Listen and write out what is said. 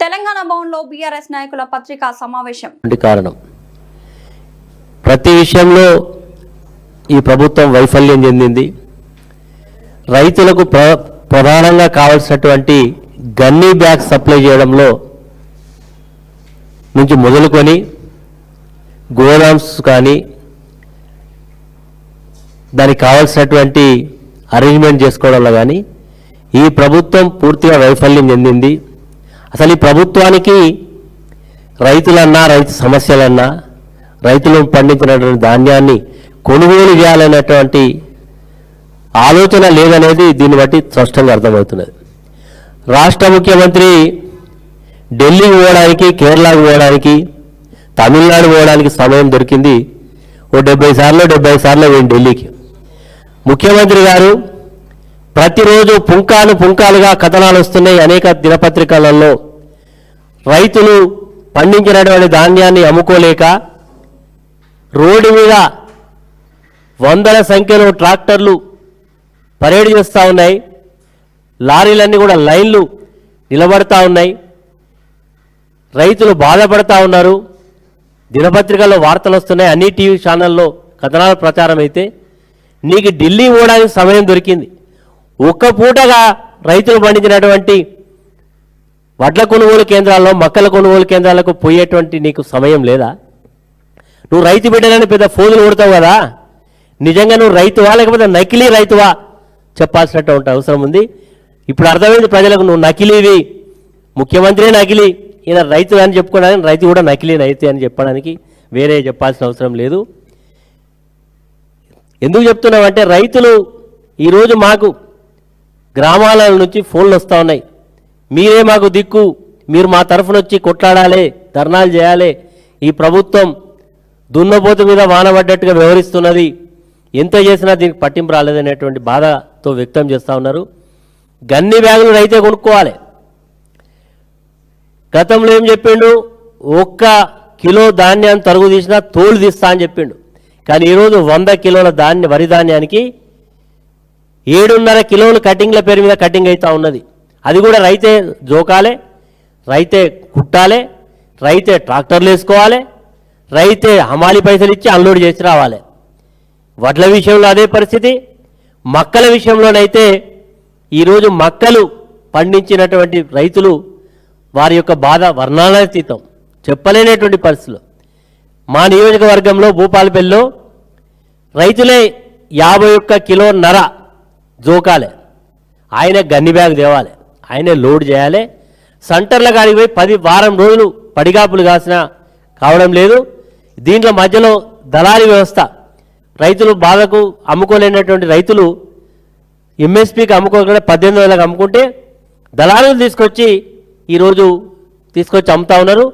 తెలంగాణ భవన్లో బీఆర్ఎస్ నాయకుల పత్రికా సమావేశం. కారణం ప్రతి విషయంలో ఈ ప్రభుత్వం వైఫల్యం చెందింది. రైతులకు ప్రధానంగా కావాల్సినటువంటి గన్నీ బ్యాగ్ సప్లై చేయడంలో నుంచి మొదలుకొని గోదామ్స్ కానీ దానికి కావాల్సినటువంటి అరేంజ్మెంట్ చేసుకోవడంలో కానీ ఈ ప్రభుత్వం పూర్తిగా వైఫల్యం చెందింది. అసలు ఈ ప్రభుత్వానికి రైతులన్నా రైతు సమస్యలన్నా రైతులు పండించినటువంటి ధాన్యాన్ని కొనుగోలు చేయాలనేటువంటి ఆలోచన లేదనేది దీన్ని బట్టి స్పష్టంగా అర్థమవుతున్నది. రాష్ట్ర ముఖ్యమంత్రి ఢిల్లీకి పోవడానికి, కేరళకు పోవడానికి, తమిళనాడు పోవడానికి సమయం దొరికింది. ఓ 70 సార్లు పోయింది ఢిల్లీకి. ముఖ్యమంత్రి గారు ప్రతిరోజు పుంకాలుగా కథనాలు వస్తున్నాయి అనేక దినపత్రికలలో. రైతులు పండించినటువంటి ధాన్యాన్ని అమ్ముకోలేక రోడ్డు మీద వందల సంఖ్యలో ట్రాక్టర్లు పరేడ్ చేస్తూ ఉన్నాయి. లారీలన్నీ కూడా లైన్లు నిలబడతా ఉన్నాయి. రైతులు బాధపడతా ఉన్నారు. దినపత్రికల్లో వార్తలు వస్తున్నాయి, అన్ని టీవీ ఛానల్లో కథనాల ప్రచారం అయితే నీకు ఢిల్లీ పోవడానికి సమయం దొరికింది. ఒక్క పూటగా రైతులు పండించినటువంటి వడ్ల కొనుగోలు కేంద్రాల్లో, మొక్కల కొనుగోలు కేంద్రాలకు పోయేటువంటి నీకు సమయం లేదా? నువ్వు రైతు బిడ్డలని పెద్ద ఫోజులు కొడతావు కదా, నిజంగా నువ్వు రైతువా లేకపోతే నకిలీ రైతువా చెప్పాల్సినటువంటి అవసరం ఉంది. ఇప్పుడు అర్థమైంది ప్రజలకు, నువ్వు నకిలీవి, ముఖ్యమంత్రి నకిలీ, ఈయన రైతు అని చెప్పుకోవడానికి రైతు కూడా నకిలీ రైతు అని చెప్పడానికి వేరే చెప్పాల్సిన అవసరం లేదు. ఎందుకు చెప్తున్నామంటే రైతులు ఈరోజు మాకు గ్రామాల నుంచి ఫోన్లు వస్తూ ఉన్నాయి, మీరే మాకు దిక్కు, మీరు మా తరఫున వచ్చి కొట్లాడాలి, ధర్నాలు చేయాలి, ఈ ప్రభుత్వం దున్నపోతు మీద వానబడ్డట్టుగా వ్యవహరిస్తున్నది, ఎంత చేసినా దీనికి పట్టింపు రాలేదనేటువంటి బాధతో వ్యక్తం చేస్తూ ఉన్నారు. గన్ని బ్యాగులు రైతే కొనుక్కోవాలి. గతంలో ఏం చెప్పిండు, 1 కిలో ధాన్యాన్ని తరుగు తీసినా తోలు తీస్తా అని చెప్పిండు. కానీ ఈరోజు 100 కిలోల వరి ధాన్యానికి 7.5 కిలోలు కటింగ్ల పేరు మీద కటింగ్ అవుతూ ఉన్నది. అది కూడా రైతే జోకాలే, రైతే కుట్టాలి, రైతే ట్రాక్టర్లు వేసుకోవాలి, రైతే హమాలి పైసలు ఇచ్చి అన్లోడ్ చేసి రావాలి. వడ్ల విషయంలో అదే పరిస్థితి. మక్కల విషయంలోనైతే ఈరోజు మక్కలు పండించినటువంటి రైతులు వారి యొక్క బాధ వర్ణనాతీతం, చెప్పలేనటువంటి పరిస్థితులు. మా నియోజకవర్గంలో భూపాలపల్లిలో రైతులే 51 కిలోన్నర జోకాలే, ఆయన గన్ని బ్యాగ్ తేవాలి, ఆయనే లోడ్ చేయాలి. సెంటర్ల కాడికి పోయి 10 వారం రోజులు పడిగాపులు కావడం లేదు. దీంట్లో మధ్యలో దళారీ వ్యవస్థ, రైతులు బాధకు అమ్ముకోలేనటువంటి రైతులు ఎంఎస్పీకి అమ్ముకోకుండా 18,000లకు అమ్ముకుంటే దళారులు తీసుకొచ్చి ఈరోజు అమ్ముతా ఉన్నారు.